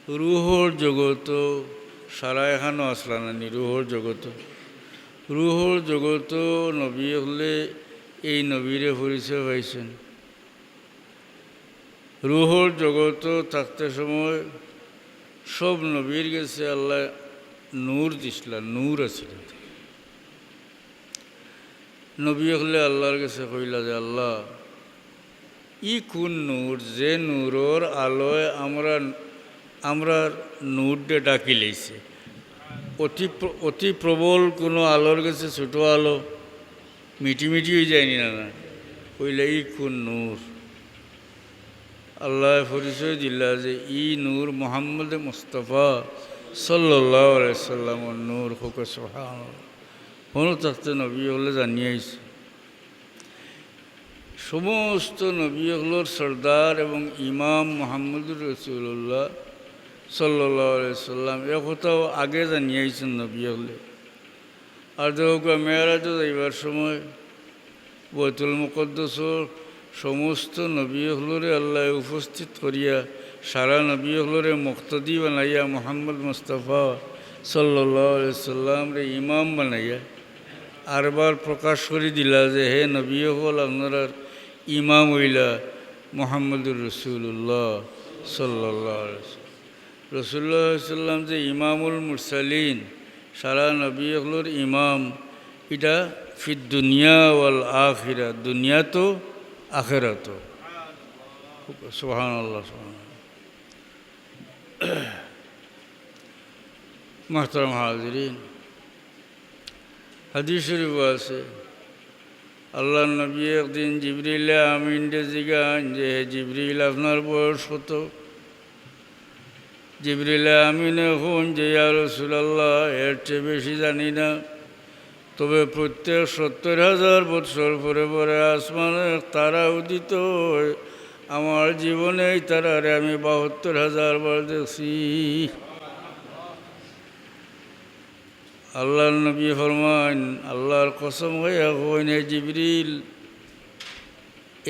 রুহর জগত সারা এখানো আসলা নানি রুহর জগত নবী হলে এই নবীরে পরিচয় পাইছেন। রুহর জগত থাকতে সময় সব নবীর গেছে আল্লাহ নূর দিছিলেন, নূর আছিল। নবী হলে আল্লাহর কাছে কইলা যে আল্লাহ ই কোন নূর যে নূরর আলোয় আমরা নূরটা ডাকি লইছে। অতি প্রবল কোনো আলোর কাছে ছোটো আলো মিটি হয়ে যায়নি না কইলে ই কোন নূর। আল্লাহ পরিচয় দিলা যে ই নূর মোহাম্মদ মুস্তফা সাল্লাল্লাহু আলাইহি সাল্লামের নূর। হোক সুবহানাল্লাহ। কোনো থাকতে নবী হলে জানিয়েছে সমস্ত নবী হলোর সর্দার এবং ইমাম মোহাম্মদুর রসুল্লাহ সাল্লাল্লাহু আলাইহি সাল্লাম এ কথাও আগে জানিয়েছেন নবী হলে। আর দেখো মেয়েরাজও যাইবার সময় বাইতুল মুকদ্দাসর সমস্ত নবী হলরে আল্লাহ উপস্থিত করিয়া সারা নবী হলরে মুক্তদি বানাইয়া মোহাম্মদ মুস্তফা সাল্লাল্লাহু আলাইহি সাল্লাম রে ইমাম বানাইয়া আরবার প্রকাশ করে দিলা যে হে নবী হল আপনারা ইমাম হইলা মোহাম্মদুর রসুল্লাহ সাল্লাল্লাহু আলাইহি সাল্লাম। রসুল্লাহ সাল্লাম যে ইমামুল মুরসালিন সারা নবী হলর ইমাম, এটা ফিদ দুনিয়া ওয়াল আখিরা, দুনিয়া তো আখিরাত। সুবহানাল্লাহ সুবহানাল্লাহ। মুহতারাম হাজিরিন, হাদিস শরীফ আছে আল্লাহ নবী একদিন জিবরিল আমিন জিগান যে জিবরিল আপনার বয়স কত? জিবরিল আমিন এখন যে ইয়া রাসূলুল্লাহ এর চেয়ে বেশি জানি না, তবে প্রত্যেক ৭০,০০০ বৎসর পরে পরে আসমানে তারা উদিত হয়। আমার জীবনে এই তারারে আমি ৭২,০০০ বার দেখছি। আল্লাহর নবী ফরমান আল্লাহর কসম হইয়া কইন হে জিবরিল,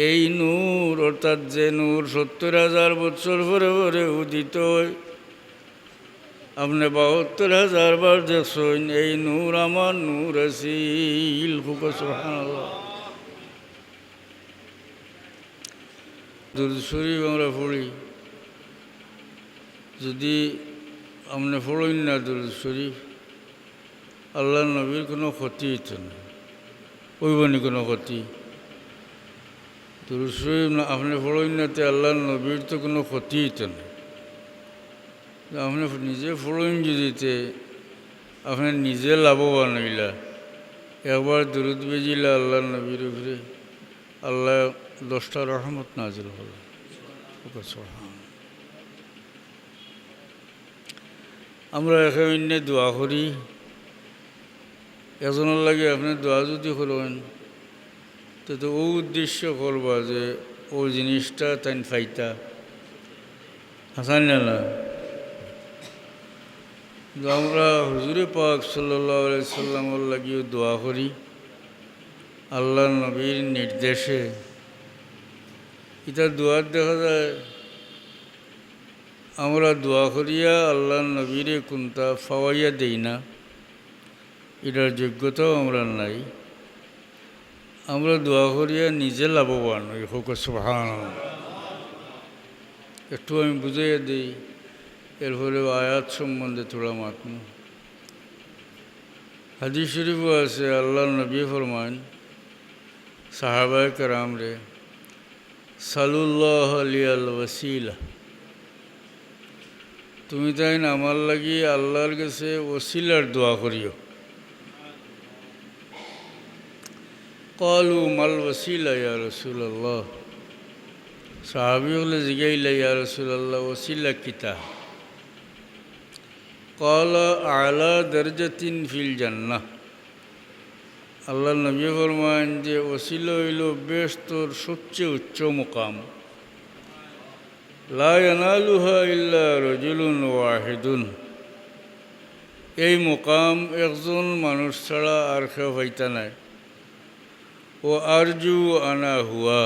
এই নূর অর্থাৎ যে নূর ৭০,০০০ বৎসর পরে পরে উদিত হয় আপনি ৭২,০০০ বার দেখছেন, এই নূর আমার নূর আছিল। সুবহানাল্লাহ। দুরূদ শরীফ আমরা পড়ি, যদি আপনি পড়েন না দুরূদ শরীফ আল্লাহ নবীর কোনো ক্ষতি হইত না, ওইবনি কোনো ক্ষতি। দুরূদ শরীফ না আপনি পড়েন নাতে আল্লাহ নবীর তো কোনো ক্ষতি হইত না। আপনি নিজে পড়েন যদিতে আপনি নিজে লাভবান হইলা। একবার দুরূদ বেজিলা আল্লাহ নবীর উপরে আল্লাহ 10টা রহমত নাজিল হল। আমরা এখানে দোয়া করি, এজনের লাগে আপনি দোয়া যদি করেন তো ও উদ্দেশ্য করবা যে ও জিনিসটা তাই ফাইতা হাসান না। আমরা হুজুরে পাক সাল্লাল্লাহু আলাইহি সাল্লামের লাগিও দোয়া করি আল্লাহ নবীর নির্দেশে। এটা দোয়ার দেখা যায় আমরা দোয়া করিয়া আল্লাহ নবীরে কোনটা ফাওয়াইয়া দেই না, এটার যোগ্যতাও আমরা নাই। আমরা দোয়া করিয়া নিজে লাভবান হই। হোক সুবহানাল্লাহ। একটু আমি বুঝাইয়া দিই, এরপরে আয়াত সম্বন্ধে থোড়া মাতম। হাদিস শরীফও আছে আল্লাহ নবী ফরমান সাহাবায়ে কেরাম রে সালুল্লাহ লিয়াল ওয়াসিলা, তুমি তাই না আমার লাগি আল্লাহর কাছে ওসিলার দোয়া করিও। ক্বালু মাল ওয়াসিলা ইয়া রাসূলুল্লাহ, সাহাবী হলে জিগাইলা ইয়া রাসূলুল্লাহ ওসিলা কিতা? ক্বালা আলা দারজাতিন ফিল জান্নাহ, আল্লাহ নবী ফরমান যে ওসিলা হইল বেহেশতের সবচেয়ে উচ্চ মুকাম। লা ইয়ানালুহা ইল্লা রাজুলুন ওয়াহিদুন, এই মুকাম একজন মানুষ ছাড়া আর কেউ পাইতা নাই। ও আরজু আনা হুয়া,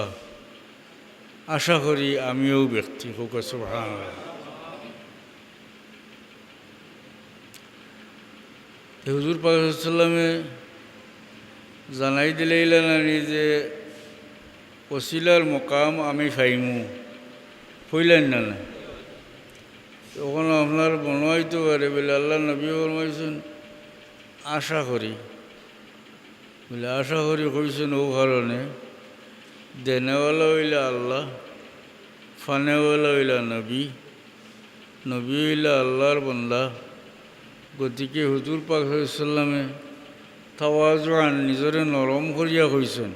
আশা করি আমিও ব্যক্তি। হোক সুবহানাল্লাহ। হুজুর পাক সাল্লামে জানাই দিলেইলেন যে ওসিলার মকাম আমি ফাইমু হইলেন না না তখন আপনার বনোয়াইতে পারে বলে আল্লাহ নবী ফরমাইছেন আশা করি বলে আশা করি কইছেন ও কারণে দেনেওয়ালা হইলে আল্লাহ ফানেওয়ালা হইলা নবী নবী হইলা আল্লাহর বন্দা গতিকে হুজুর পাক সাল্লামে তাওয়াজুআন নিজরে নরম করিয়া কইছেন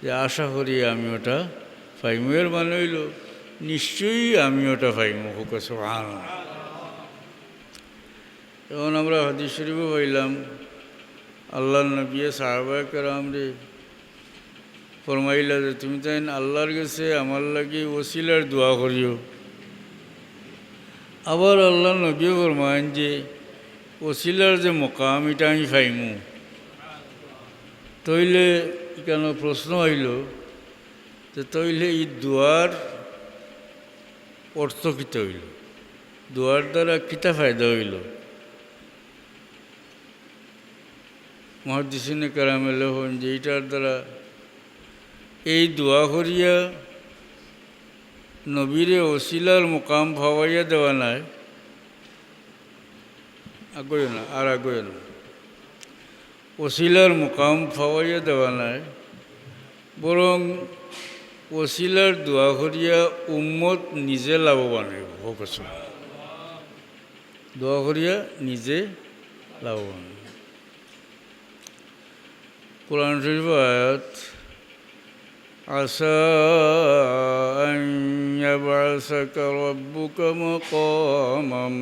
যে আশা করি আমি ওটা পাইমু এর মানে হইল নিশ্চয়ই আমি ওটা পাইমু হুক সুবহানাল্লাহ। এখন আমরা হাদিস শরীফে পাইলাম আল্লাহ নবী সাহাবায়ে কেরাম রে ফরমাইলা যে তুমি তাই আল্লাহর কাছে আমার লাগি ওসিলার দোয়া করিও। আবার আল্লাহ নবী ফরমায়েন যে ওসিলার যে মকাম এটা আমি পাইমু। তইলে কেন প্রশ্ন হইল যে তইলে এই দোয়ার অর্থ কিতা হইল, দোয়ার দ্বারা কিতা ফায়দা হইল? মুহাদ্দিসিনে কেরামে লেখেন যে এইটার দ্বারা এই দোয়া করিয়া নবীরে ওসিলার মোকাম ভাবাইয়া দেওয়া নাই, আগে না আর আগে না, ওসিলার মোকাম ভাবাইয়া দেওয়া নাই, বরং ওসিলার দোয়া করিয়া উম্মত নিজে লাভবান হইব। হোক দোয়া করিয়া নিজে লাভবান। কোরআন শরীফ আয়াত আসা আন ইয়াবআসাকা রাব্বুকা মাকামান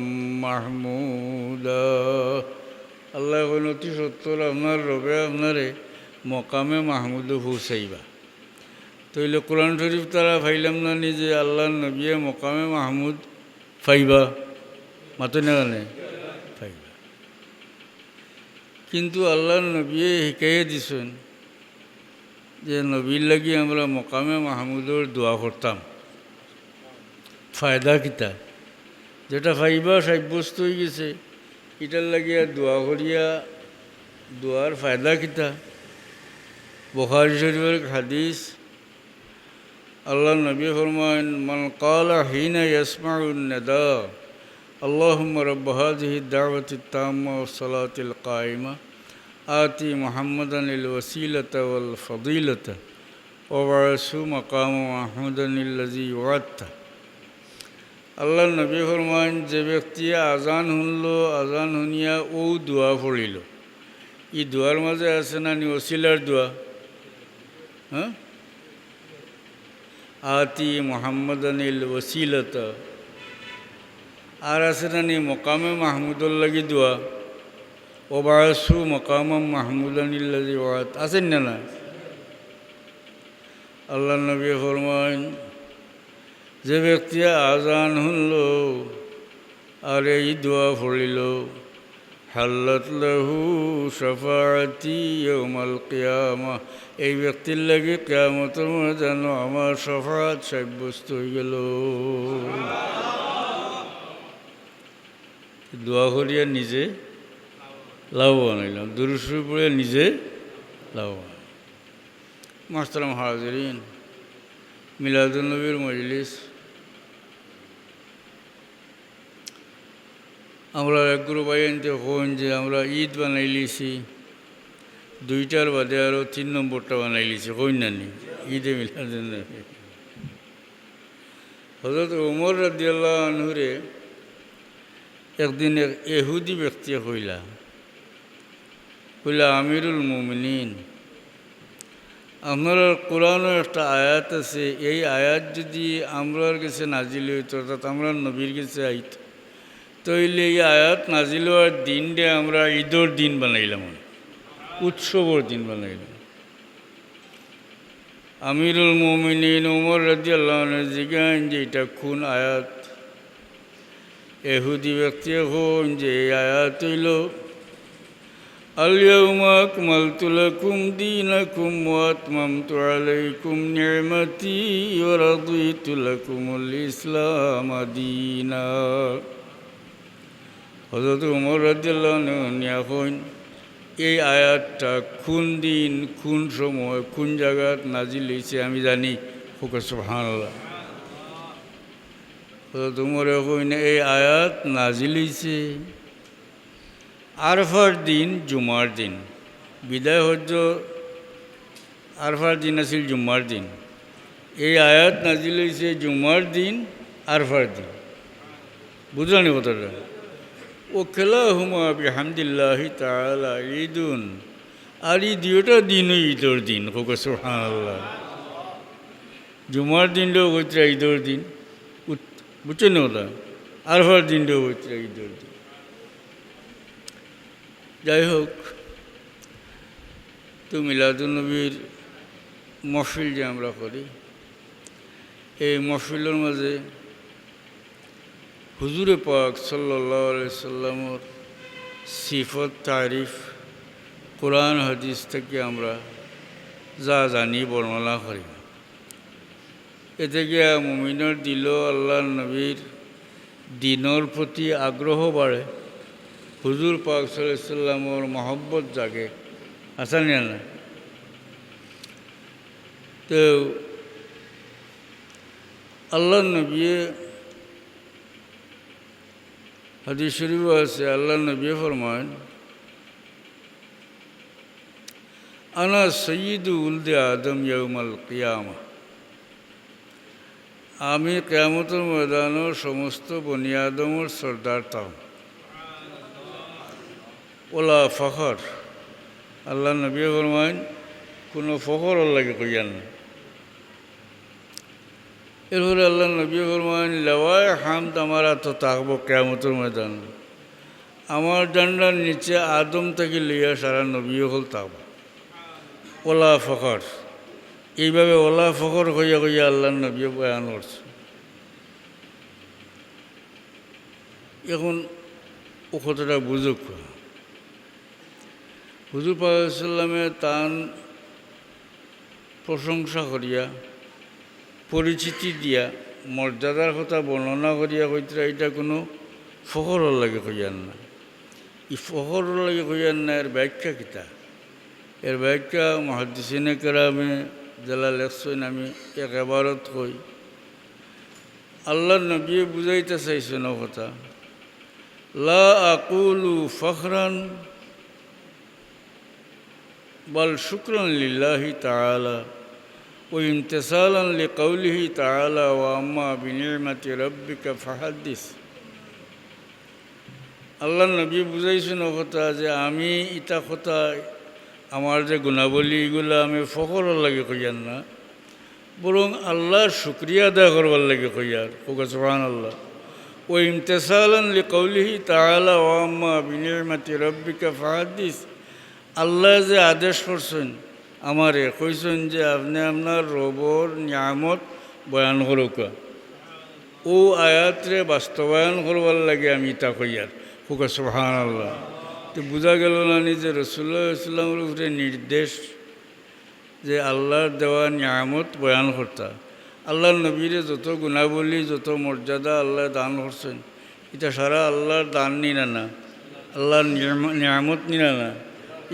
মাহমুদা। আল্লাহ কোন অতি সত্তর আপনার রবে আপনারে মকামে মাহমুদে পৌঁছাইবা। তইলে কোরআন শরীফ তারা ফাইলাম না নিজে আল্লাহ নবিয়ে মকামে মাহমুদ ফাইবা মাতো না জানে ফাইবা, কিন্তু আল্লাহ নবিয়ে শিকাইয়ে দিছেন যে নবীর লাগি আমরা মকামে মাহমুদর দোয়া করতাম। ফায়দা কিতা যেটা ফাইবা সাব্যস্ত হয়ে গেছে, এটার লাগিয়া দোয়া করিয়া দোয়ার ফায়দা কিতা? বুখারী শরীফের হাদিস আল্লাহ নবী ফরমায়েন মান ক্বালা হিনা ইয়াসমাউন নাদা আল্লাহুম্মা রাব্ব হাযিহি দাওয়াতিত তাম্মা ওয়াস সালাতিল কায়িমা আতি মুহাম্মাদানিল ওয়াসিলাতা ওয়াল ফাদিলাতা ওয়া বা'সু মাকামা মাহমুদানিল্লাযী ওয়া'আদতা। আল্লাহ নবী ফরমায়েন যে ব্যক্তি আজান শুনল, আজান শুনিয়া ও দোয়া পড়িল, ই দোয়ার মাঝে আছে না নি ওসিলার দোয়া? হ্যাঁ, আতি মুহাম্মাদানিল ওয়াসিলাতা, আর আছে না নি মকামে মাহমুদুর লাগি দোয়া, ও বা'সু মাকামা মাহমুদানিল্লাযী ওয়া'আদ, আছেন না না? আল্লাহ নবী ফরমায়েন যে ব্যক্তি আজান শুনল আর এই দোয়া পড়িল হাল্লাত লাহু শাফাআতি ইয়াউমাল কিয়ামাহ, এই ব্যক্তির লাগি কিয়ামতের মাঠে যেন আমার শাফাআত সাব্যস্ত হয়ে গেল। দোয়া করিয়া নিজে লাভবান হইলাম, দুরূদ শরীফ পড়ে নিজে লাভবান। মুহতারাম হাজিরিন, মিলাদুন নবীর মজলিস আমরা এক গ্রুপ আইনতে হন যে আমরা ঈদ বানাই লিছি, দুইটার বাদে আরও 3 নম্বরটা বানাই লিছি, হইন না নি ঈদে মিলাদুন নবী। হযরত ওমর রাদিয়াল্লাহু আনহুরে একদিন এক ইহুদি ব্যক্তি কইলা আমিরুল মুমিনিন, আপনার কোরআনের একটা আয়াত আছে, এই আয়াত যদি আমরার কাছে নাজিল হইত অর্থাৎ আমরা নবীর কাছে আইত, তাইলে এই আয়াত নাজিল হওয়ার দিনটা আমরা ঈদের দিন বানাইলাম, উৎসবের দিন বানাইলাম। আমিরুল মুমিনিন ওমর রাদিয়াল্লাহু আনহু জিজ্ঞাসা যে এটা কোন আয়াত? ইহুদি ব্যক্তি হন যে এই আয়াত হইল আল-ইয়াওমা আকমালতু লাকুম দীনাকুম ওয়া আতমামতু আলাইকুম নি'মাতি ওয়া রাদিতু লাকুমুল ইসলাম দীনা। হযরত ওমর রাদিয়াল্লাহু আনহু নিয়া কইন এই আয়াতটা কোন দিন কোন সময় কোন জায়গাত নাজিল হয়েছে আমি জানি। হুকা সুবহানাল্লাহ। হযরত ওমর কইন এই আয়াত নাজিল হয়েছে আরফার দিন, জুমার দিন। বিদায় হজ্জ আরফার দিন আছিল জুম্মার দিন। এই আয়াত নাজিল হয়েছে জুমার দিন, আরফার দিন। বুঝলানি কথাটা? ও খেলাহুমা বিহামদিল্লাহি তাআলা ঈদুন, আর এই দুইটা দিনই ঈদের দিন। হোক সুবহানাল্লাহ। জুমার দিনটাও হচ্ছে ঈদের দিন, বুঝছেন ওটা? আরফার দিনটাও হচ্ছে ঈদের দিন। যাই হোক, তো মিলাদুন্নবীর মহফিল যে আমরা করি, এই মহফিলের মাঝে হুজুরে পাক সাল্লাল্লাহু আলাইহি সাল্লামের সিফত তারিফ কোরআন হাদিস থেকে আমরা যা জানি বর্ণনা করি। এতে গিয়া মুমিনের দিল আল্লাহর নবীর দিনের প্রতি আগ্রহ বাড়ে, হুজুর পাক সাল্লাল্লাহু আলাইহি সাল্লামের মহব্বত জাগে। আসান না? তো আল্লাহর নবী হাদিস শরীফ আছে, আল্লাহর নবী ফরমান আনা সয়্যিদু উলদে আদম ইয়াউমাল কিয়ামা, আমি কিয়ামতের ময়দানের সমস্ত বনি আদমের সর্দার তাম। ওলা ফখর, আল্লাহ নবী ফরমান কোনো ফখর আল্লাহকে কইয়ান না। এরপরে আল্লাহ নবী ফরমান লাওয়ায় হামদ আমার তো থাকবো কিয়ামতের ময়দান, আমার ডান্ডার নিচে আদম থেকে লইয়া সারা নবী হল থাকবো। ওলা ফখর, এইভাবে ওলা ফখর কইয়া কইয়া আল্লাহ নবী বয়ান করছে। এখন ও কথাটা বুঝুক। হুজুর পাক সাল্লামে তান প্রশংসা করিয়া, পরিচিতি দিয়া, মর্যাদার কথা বর্ণনা করিয়া কইতরা এটা কোনো ফখরের লাগে কইয়ান না। ই ফখরের লাগে কইয়ান না। এর ব্যাখ্যা কিতা? এর ব্যাখ্যা মুহাদ্দিসিনে কেরামে যারা লেখছেন, আমি এক ইবারত কই। আল্লাহর নবী বুঝাইতে চাইছেন ও কথা, লা আকুলু ফখরান বাল শুকরান লিল্লাহি তাআলা ওয়া ইমতিসালান লিকাউলিহি তাআলা ওয়া আম্মা বিনি'মাতি রাব্বিকা ফাহাদ্দিস। আল্লাহর নবী বুঝাইছেন ও কথা যে আমি ইটা কথা, আমার যে গুণাবলী এগুলো আমি ফখরের লাগে কইয়ার না, বরং আল্লাহর শুকরিয়া আদায় করবার লাগে কইয়ার। ওগো সুবহানাল্লাহ। ওয়া ইমতিসালান লিকাউলিহি তাআলা ওয়া আম্মা বিনি'মাতি রাব্বিকা ফাহাদ্দিস। আল্লাহ যে আদেশ করছেন আমারে, কইছেন যে আপনি আপনার রবর নিয়ামত বয়ান করুকা, ও আয়াতরে বাস্তবায়ন করবার লাগে আমি তা কইয়ার। ওগো সুবহানাল্লাহ। তো বোঝা গেল না যে রাসূলুল্লাহ সাল্লাল্লাহু আলাইহি ওয়াসাল্লামের উপরে নির্দেশ যে আল্লাহর দেওয়া নিয়ামত বয়ান করতা। আল্লাহর নবীরে যত গুণাবলী, যত মর্যাদা আল্লাহ দান করছেন, এটা সারা আল্লাহর দান নিনা না, আল্লাহর নিয়ামত নিনা না,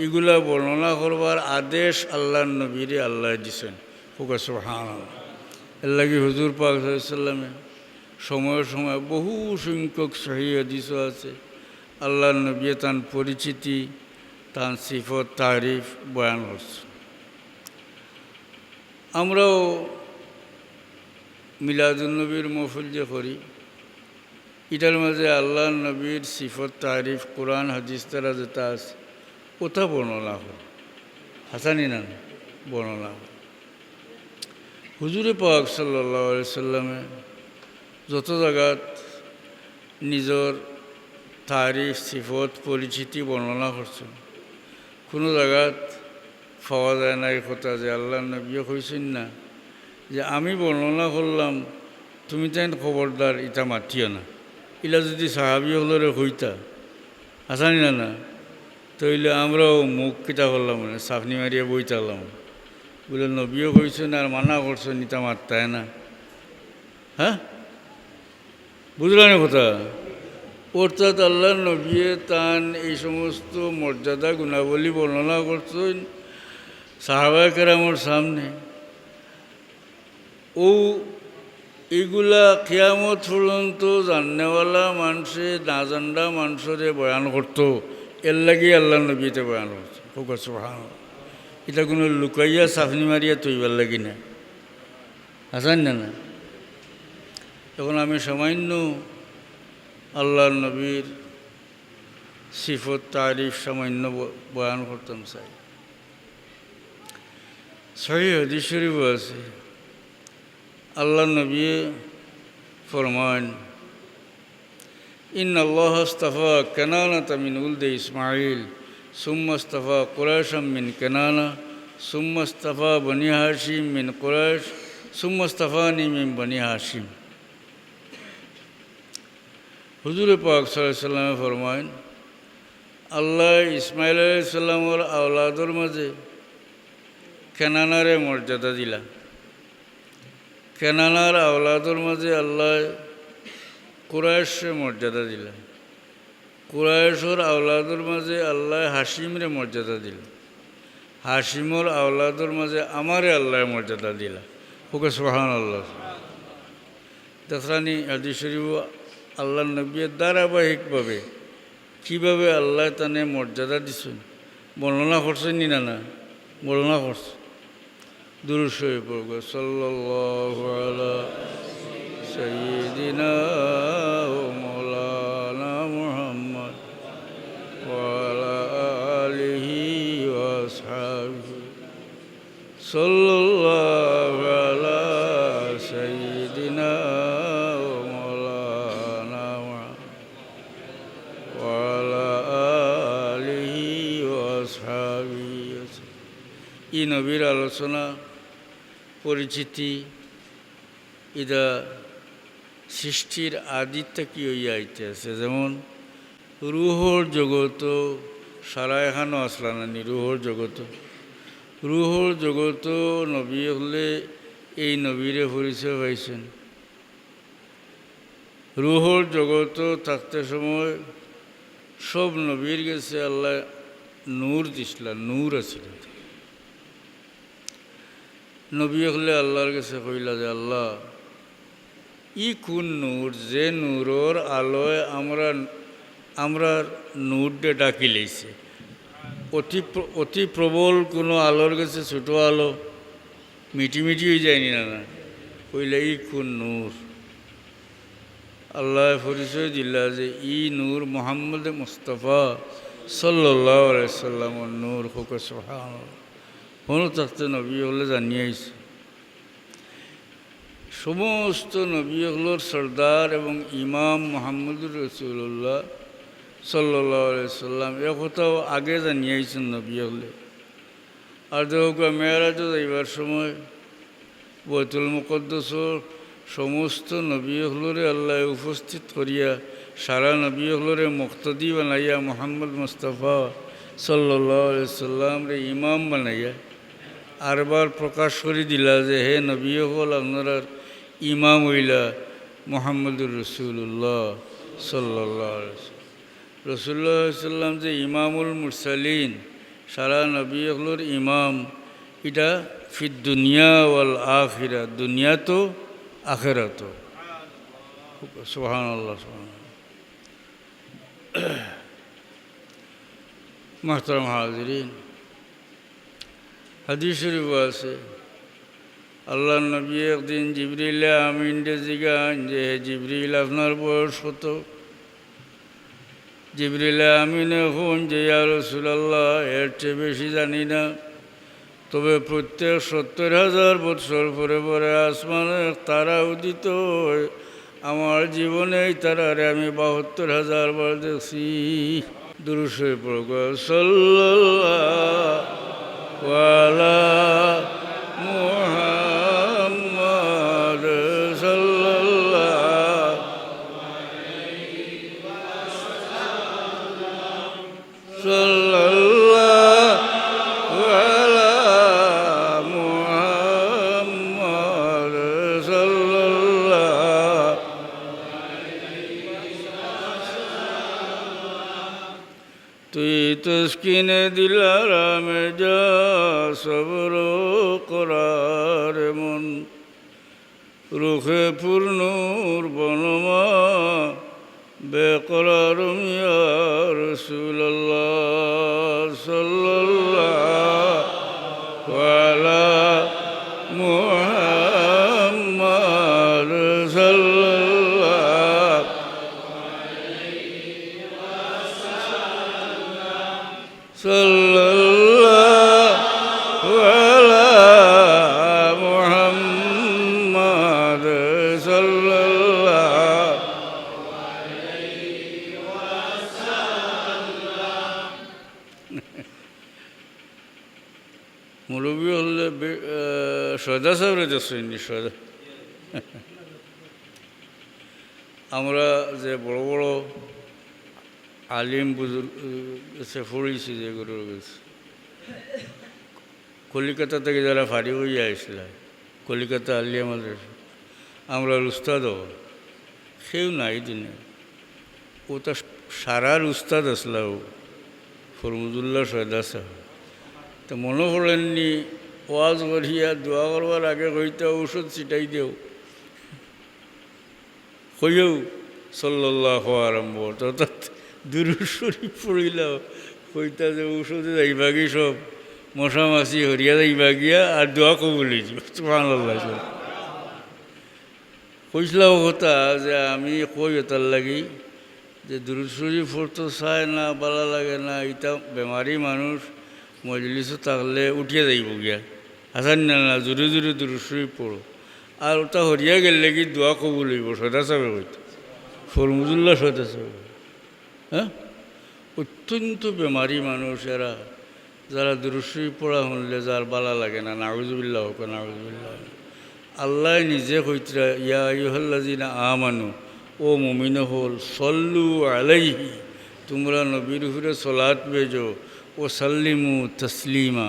এগুলা বর্ণনা করবার আদেশ আল্লাহর নবীরে আল্লাহ দিছেন। ওগো সুবহানাল্লাহ। এর লাগি হুজুর পাক সাল্লাল্লাহু আলাইহি ওয়াসাল্লামে সময়ে সময়ে বহু সংখ্যক সহিহ হাদিসও আছে, আল্লাহর নবী তান পরিচিতি, তান সিফত তারিফ বয়ান করছে। আমরাও মিলাদুন্নবীর মহফিল যে করি, এটার মাঝে আল্লাহর নবীর সিফত তারিফ কোরআন হাদিস তারা যেটা আছে ওটা বর্ণনা হয়। হাসানি না বর্ণনা হয়। হুজুরে পাক সাল্লাল্লাহু আলাইহি সাল্লামে যত জায়গাত নিজের তারিফ, সিফত, পরিচিতি বর্ণনা করছেন, কোনো জায়গাত পাওয়া যায় না এই কথা যে আল্লাহর নবীও কইছেন না যে আমি বর্ণনা করলাম, তুমি তাই খবরদার ইটা মাতিও না। ইলা যদি সাহাবি হলরে হইতা, আসানি না না, তইলে আমরাও মুখ কিতা করলাম, মানে সাফনি মারিয়া বইতালাম, বলে নবীও কইছেন আর মানা করছেন, ইটা মারতায় না। হ্যাঁ, বুঝলাম কথা? অর্থাৎ আল্লাহ নবী তান এই সমস্ত মর্যাদা গুণাবলী বর্ণনা করছেন সাহাবায়ে কেরামের সামনে। ও এগুলা কিয়ামত পর্যন্ত জাননেওয়ালা মানুষে না জানরা মানুষরে বয়ান করতো, এর লাগি আল্লাহ নবীতে বয়ান করতো। খুব সুবহানাল্লাহ। এটা কোনো লুকাইয়া সাফনি মারিয়া তৈবার লাগি না, আসান না না। এখন আমি সামান্য আল্লাহ নবীর সিফত তারিফ সামান্য বয়ান করতাম চাই। সহিহ হাদিস শরীফ আছে, আল্লাহ নবী ফরমান, ইন্না আল্লাহ আস্তাফা কানানাতা মিন উলদে ইসমাইল সুম্মা আস্তাফা কুরাইশাম মিন কানানা সুম্মা আস্তাফা বনি হাশিম মিন কুরাইশ সুম্মা আস্তাফানি মিন বনি হাশিম। হুজুর পাক সাল্লাল্লাহু আলাইহি ওয়াসাল্লাম ফরমায়েন, আল্লাহ ইসমাইল আলাইহিস সালামের আওলাদর মাঝে কেনানারে মর্যাদা দিলা। কেনানার আওলাদর মাঝে আল্লাহ কুরাইশে মর্যাদা দিলা। কুরাইশর আওলাদর মাঝে আল্লাহ হাশিমরে মর্যাদা দিল। হাশিমর আওলাদর মাঝে আমারে আল্লাহ মর্যাদা দিলা। ওকে সুবহানাল্লাহ। দেখরানি হাদিস শরীফ আল্লাহ নবীর ধারাবাহিকভাবে কীভাবে আল্লাহ তানে মর্যাদা দিছেন বর্ণনা করছেন নি না বর্ণনা করছে। দুরূদ শরীফ পড়ব, সাল্লাল্লাহু আলা সাইয়্যিদিনা ওয়া মাওলানা মুহাম্মদ ওয়া আলা আলিহি ওয়া আসহাবিহি সাল্লাল্লাহু আলা সাইয়্যিদিনা ওয়া মাওলানা ওয়া আলা আলিহি ওয়া আসহাবিহি। ই নবীর আলোচনা পরিচিতি এটা সৃষ্টির আদিত্যা কি হইয়া আইতে আছে। যেমন রুহর জগত সারা এখানো আসলা নানি রুহর জগত নবী হলে এই নবীরে পরিচয় পাইছেন। রুহর জগত থাকতে সময় সব নবীর গেছে আল্লাহ নূর দিছিলা, নূর আছিল। নবী হলে আল্লাহর কাছে কইলা যে আল্লাহ ই কোন নূর, যে নূরর আলোয় আমরা নূরডে ডাকি লইছে। অতি প্রবল কোনো আলোর কাছে ছোট আলো মিটি হয়ে যায়নি না কইলা ই কোন নূর। আল্লাহ পরিচয় দিলা যে ই নূর মুহাম্মদ মুস্তাফা সাল্লাল্লাহু আলাইহি সাল্লামের নূর। হোক সুবহানাল্লাহ। কোনো থাকতে নবী হলে জানিয়েছে সমস্ত নবী হলোর সর্দার এবং ইমাম মুহাম্মদুর রাসূলুল্লাহ সাল্লাল্লাহু আলাইহি সাল্লাম এ কথাও আগে জানিয়েছেন নবী হলে। আর দেখো মেরাজে যাইবার সময় বাইতুল মুকদ্দাসর সমস্ত নবী হলরে আল্লাহ উপস্থিত করিয়া সারা নবী হলরে মুক্তদি বানাইয়া মুহাম্মদ মুস্তাফা সাল্লাল্লাহু আলাইহি সাল্লাম রে ইমাম বানাইয়া আরবার প্রকাশ করে দিলা যে হে নবী হল আপনার ইমাম হইলা মুহাম্মদুর রাসূলুল্লাহ সাল্লাল্লাহু আলাইহি সাল্লাম। রাসূলুল্লাহ সাল্লাম যে ইমামুল মুরসালিন সারা নবী হলর ইমাম, এটা ফিদ দুনিয়া ওয়াল আখিরা, দুনিয়া তো আখেরা তো। সুবহানাল্লাহ সুবহানাল্লাহ। মুহতারাম হাজিরিন, হাদিস শরীফ আছে আল্লাহ নবী একদিন জিবরিল আমিন ডে জিগান যে জিবরিল আপনার বয়স কত? জিবরিল আমিন এখন যে ইয়া রাসূলুল্লাহ এর চেয়ে বেশি জানি না, তবে প্রত্যেক ৭০,০০০ বৎসর পরে পরে আসমানে তারা উদিত হয়। আমার জীবনে এই তারারে আমি ৭২,০০০ বার দেখছি। দুরূদ শরীফ পড়ব, সাল্লাল্লাহু আলা মুহাম্মাদ সাল্লাল্লাহু আলা মুহাম্মাদ সাল্লাল্লাহু তুই তস্কিনে দিলারামে যা সবর করার মন রুখে পূর্ণুর বনমা বেকরারুম ইয়া রাসূলুল্লাহ সাল্লাল্লাহু আলা মুহাম্মাদ সাল্লাল্লাহু সাল্লাল্লাহু আলা মুহাম্মাদ সাল্লাল্লাহু মুরব্বী হলে সদা সাহেবের দেখছেন সদা আমরা যে বড় বড় আলিম বুজুর্গ পড়েছি যেগুলোর কাছে কলিকাতা থেকে যারা ফারি হয়ে আসছিল কলিকাতা আলিয়া আমাদের আমরা উস্তাদও সেও নাই দিনে ও তা সারার উস্তাদ আসলা ও ফরমুদুল্লাহ সয়দা সাহেব তো মনে পড়েননি ওয়াজ করিয়া দোয়া করবার আগে কইতে ঔষধ ছিটাই দেও হইও সাল্লাল্লাহু আরম্ভ অর্থাৎ দুরূদ শরীফ পড়িলাও কইতা যে ঔষধে যাইবাগি সব মশা মাছি হরিয়া যাইবাগিয়া আর দোয়া কবুল হয়েছিল সুবহানাল্লাহ কইসলাও কথা যে আমি কই তার লাগি যে দুরূদ শরীফ পড়তে চায় না ভালো লাগে না এটা বেমারি মানুষ মজলিসও থাকলে উঠিয়ে যাইব গিয়া হাসান না জোরে জোরে দুরূদ শরীফ পড়ো আর ওটা হরিয়া গেলে কি দোয়া কবুল হইব সদা সাহেব হইতো ফরমুদুল্লাহ সদা সাহেব হ্যাঁ অত্যন্ত বেমারি মানুষ এরা যারা দুরূদ শরীফ পড়া শুনলে যার বালা লাগে না নাউজুবিল্লাহ হোক নাউজুবিল্লাহ আল্লাহ নিজে কইতরা ইয়া আইয়ুহাল্লাযিনা আমানু ও মুমিন হল সল্লু আলাইহি তোমরা নবীর উপরে সলাত বেজো ও সাল্লিমু তসলিমা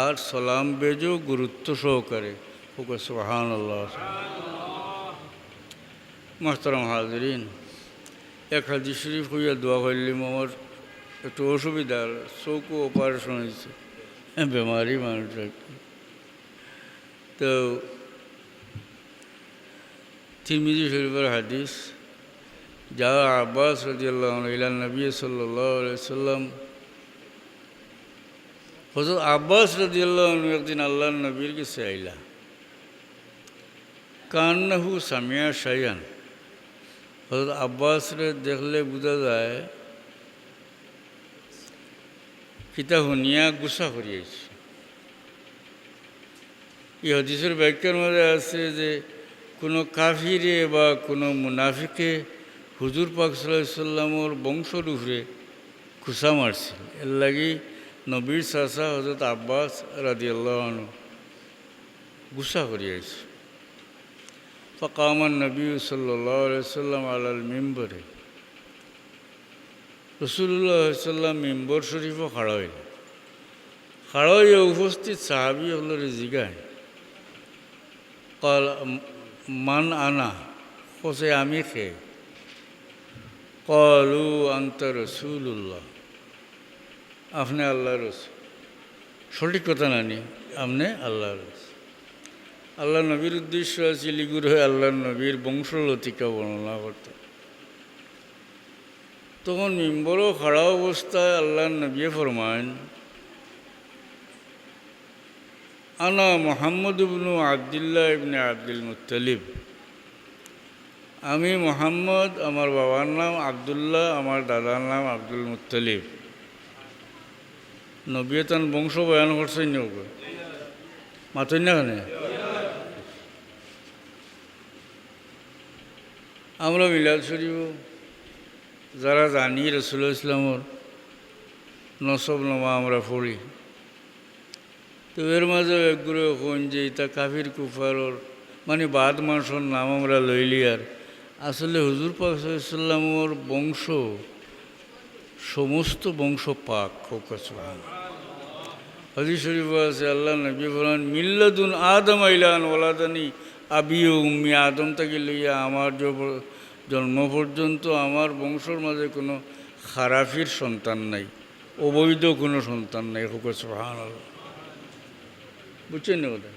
আর সালাম বেজো গুরুত্ব সহকারে হোক সুবহানাল্লাহ। মোহতারাম হাজরিন এক হাদিস শরীফ হইয়া দোয়া করলাম আমার একটু অসুবিধার চৌকো অপারেশন হয়েছে বেমারি মানুষ তো তিরমিজি শরীফের হাদিস যা আব্বাস রাদিয়াল্লাহু আনহু ইলা নবী সাল্লাল্লাহু আলাইহি সাল্লাম হযরত আব্বাস রাদিয়াল্লাহু আনহু একদিন আল্লাহর নবীর কাছে আইলা কান্নাহু সামিয়া শাইয়ান হযরত আব্বাসরে দেখলে বোঝা যায় কিতা শুনিয়া গুসা করিয়াছে। এই হাদিসের ব্যাখ্যার মধ্যে আছে যে কোনো কাফিরে বা কোনো মুনাফিকে হুজুর পাক সাল্লাল্লাহু আলাইহি সাল্লামের বংশর উপরে খুসা মারছিল এর লাগি নবীর চাচা হযরত আব্বাস রাদিয়াল্লাহু আনহু গুসা করিয়াছে। فقام النبي صلى الله عليه وسلم على المنبر রাসূলুল্লাহ সাল্লাল্লাহু আলাইহি ওয়াসাল্লাম মিম্বর শরীফে খাড়া হইয়া উপস্থিত সাহাবী হলরে জিগায় قال মান আনা কোসে আমি খে قالوا أنت رسول الله আপনি আল্লাহর রাসূল সঠিক কথা না নি আপনি আল্লাহর রাসূল আল্লাহ নবীর উদ্দেশ্য আছে লিগুর হয়ে আল্লাহ নবীর বংশলতিকা বর্ণনা করতে তখন মিম্বরও খাড়া অবস্থায় আল্লাহ নবী ফরমান আনা মুহাম্মদ ইবনু আবদুল্লাহ ইবনে আব্দুল মুত্তালিব আমি মুহাম্মদ আমার বাবার নাম আবদুল্লাহ আমার দাদার নাম আব্দুল মুত্তালিব নবী তান বংশ বয়ান করছেন মাতই না কেন আমরা মিলাদ শরীফ যারা জানি রাসূলুল্লাহ ইসলামর নসব নামা আমরা পড়ি তো এর মাঝে একগুলো কোন যে এটা কাফির কুফারর মানে বাদ মানুষের নাম আমরা লইলি আর আসলে হুজুর পাক সাল্লাল্লাহু আলাইহি ওয়াসাল্লামর বংশ সমস্ত বংশ পাক হোক সুবহানাল্লাহ। হাদিস শরীফ আছে আল্লাহ নবী বলেন মিল্লাদুন আদম ইলান ওয়ালাদানি আবি ও উম্মি আদম থেকে লইয়া আমার জন্ম পর্যন্ত আমার বংশর মাঝে কোনো খারাফির সন্তান নাই অবৈধ কোনো সন্তান নাই। হোক সুবহানাল্লাহ। বুঝছেন না কথা?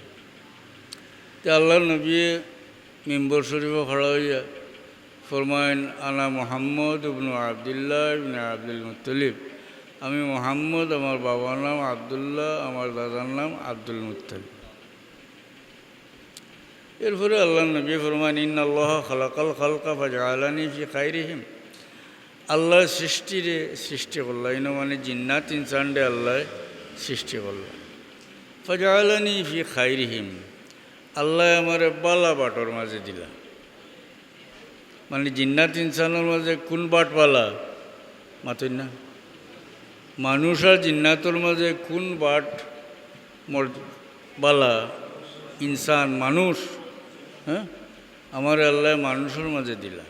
তো আল্লাহ নবী মিম্বর শরীফে খড়া হইয়া ফরমায়েন, আনা মুহাম্মদ ইবনু আবদুল্লাহ ইবনে আব্দুল মুত্তালিব, আমি মুহাম্মদ, আমার বাবার নাম আবদুল্লাহ, আমার দাদার নাম আব্দুল মুত্তালিব। এরপরে আল্লাহ নবী ফরমান, ইন্নাল্লাহ খালাকাল খালকা ফাজআলানি ফি খাইরিহিম, আল্লাহ সৃষ্টি করল, ইনো মানে জিন্নাত ইনসানডে আল্লাহ সৃষ্টি করল। ফাজআলানি ফি খাইরিহিম, আল্লাহ আমার বালা বাটর মাঝে দিলা। মানে জিন্নাত ইনসানের মাঝে কোন বাট বালা মাতই না? মানুষ আর জিন্নাতর মাঝে কোন বাট বালা? ইনসান, মানুষ। হ্যাঁ, আমার আল্লাহ মানুষের মাঝে দিলা।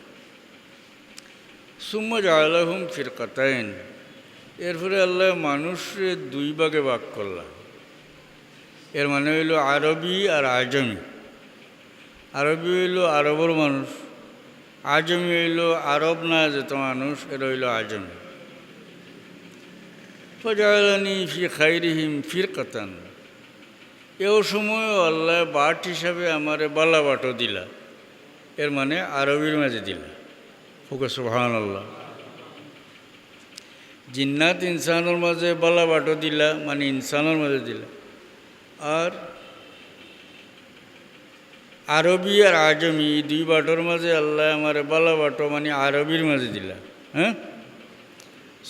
সুম্মা জাআলাহুম ফিরকাতাইন, এরপরে আল্লাহ মানুষরে দুই ভাগে ভাগ করলা। এর মানে হইল আরবি আর আজমি। আরবি হইল আরবর মানুষ, আজমি হইল আরব না যেত মানুষ, এরা হইল আজমি। ফাজআলানি ফি খাইরিহিম ফিরকাতান, এও সময়ও আল্লাহ বাট হিসাবে আমারে বালা বাটও দিলা। এর মানে আরবির মাঝে দিলা। হোক সুবহানাল্লাহ। জিন্নাত ইনসানের মাঝে বালা বাটও দিলা, মানে ইনসানের মাঝে দিলা। আর আরবি আর আজমি দুই বাটর মাঝে আল্লাহ আমার বালা বাটো মানে আরবির মাঝে দিলা। হ্যাঁ,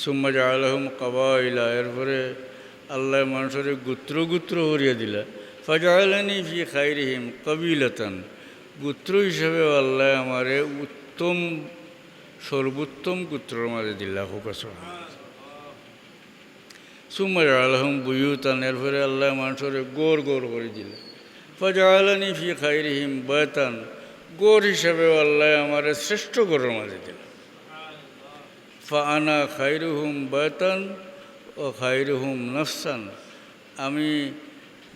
সুম্মা জাআলাহুম কাবাইলা, এরপরে আল্লাহ মানুষের গোত্র গোত্র হরিয়া দিলা। ফাজআলানি ফি খাইরিহিম কবিলাতান, গোত্র হিসাবে আল্লাহ আমারে উত্তম সর্বোত্তম গোত্রের মাঝে দিলা। হোক সুম্মা জাআলাহুম বুয়ুতান, এরপরে আল্লাহ মানুষের গোর গোর করে দিলা। ফাজআলানি ফি খাইরিহিম বায়তান, গোর হিসাবে আল্লাহ আমারে শ্রেষ্ঠ গোরের মাঝে দিলা। ফাআনা খাইরুহুম বায়তান ও খাইরুহুম নফসান, আমি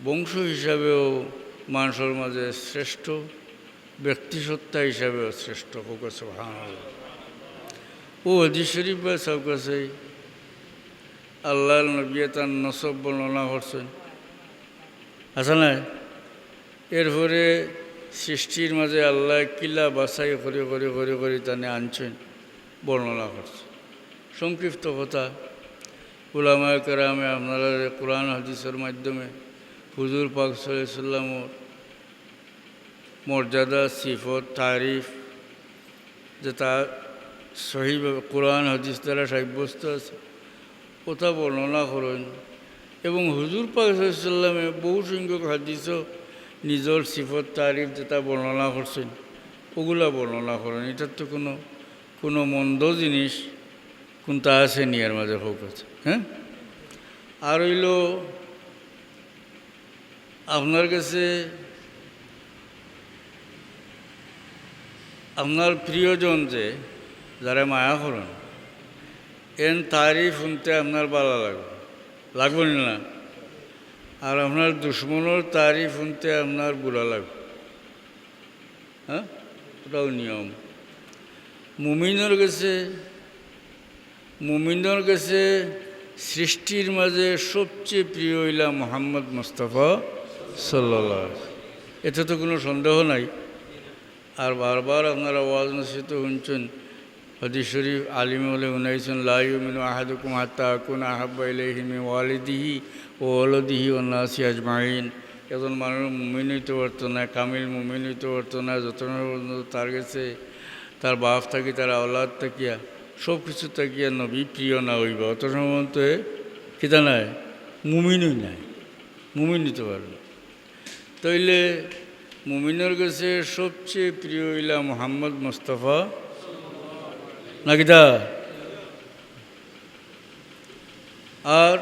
বংশ হিসাবেও মানুষের মাঝে শ্রেষ্ঠ, ব্যক্তিসত্তা হিসাবেও শ্রেষ্ঠ। হোক সুবহানাল্লাহ। ও হাদিস শরীফ বা সব কাছে আল্লাহ নবী তার নসব বর্ণনা করছেন, আছে না? এরপরে সৃষ্টির মাঝে আল্লাহ কিলা বাছাই করে করে করে করে তানে আনছেন, বর্ণনা করছে। সংক্ষিপ্ত কথা, উলামায়ে কেরামে আপনারা কোরআন হাদিসের মাধ্যমে হুজুর পাক সাল্লাল্লাহু আলাইহি ওয়াসাল্লামের মর্যাদা, সিফত, তারিফ যেটা সহিভাবে কোরআন হাদিস দ্বারা সাব্যস্ত আছে, কথা বর্ণনা করেন। এবং হুজুর পাক সাল্লাল্লাহু আলাইহি ওয়াসাল্লামে বহু সংখ্যক হাদিসও নিজের সিফত, তারিফ যেটা বর্ণনা করছেন, ওগুলা বর্ণনা করেন। এটার তো কোনো মন্দ জিনিস কোনটা আছে নি এর মাঝে? হোক আছে। হ্যাঁ, আর হইল আপনার কাছে আপনার প্রিয়জন যে যারা মায়া করেন, এন তারিফ শুনতে আপনার ভালো লাগবে না? আর আপনার দুশ্মনের তারিফ শুনতে আপনার বুড়া লাগবে। হ্যাঁ, ওটাও নিয়ম। মুমিনের কাছে সৃষ্টির মাঝে সবচেয়ে প্রিয় হইলা মুহাম্মদ মুস্তাফা সাল্লাল্লাহু আলাইহি ওয়াসাল্লাম, এতে তো কোনো সন্দেহ নাই। আর বারবার আপনারা ওয়াজ নসিহত শুনছেন, হাদিস শরীফ আলিমে বলে শুনাইছেন, লা ইউমিনু আহাদুকুম হাত্তা আকুনা আহাব্বা ইলাইহি মিন ওয়ালিদিহি ওয়া ওয়ালাদিহি ওয়ান নাসি আজমাইন। একজন মানুষ মুমিন হইতে পারতো না, কামিল মুমিন হইতে পারতো না যতক্ষণ পর্যন্ত তার কাছে তার বাপ থাকি, তার আওলাদ থাকিয়া, সব কিছু থাকিয়া নবী প্রিয় না হইবা, অত সময় তো কিতা নাই, মুমিনই নাই, মুমিন হইতে পারবে। তাইলে মুমিনের কাছে সবচেয়ে প্রিয় হইলা মুহাম্মদ মুস্তাফা না কিতা? আর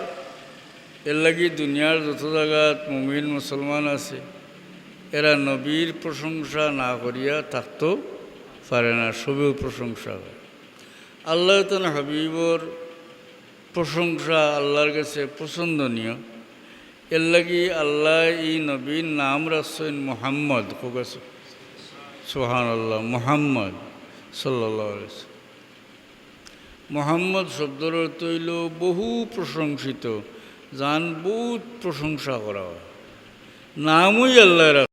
এর লাগি দুনিয়ার যত জায়গাত মুমিন মুসলমান আছে, এরা নবীর প্রশংসা না করিয়া থাকতেও পারে না, সবেও প্রশংসা হয়। আল্লাহ তাআলা হাবিবর প্রশংসা আল্লাহর কাছে পছন্দনীয়। এর লাগি আল্লাহ এই নবীর নাম রাখছেন মুহাম্মদ। সুবহানাল্লাহ, মুহাম্মদ সাল্লাল্লাহু আলাইহি ওয়াসাল্লাম। মোহাম্মদ শব্দর অর্থ হইল বহু প্রশংসিত, যান বহুত প্রশংসা করা হয়। নামই আল্লাহ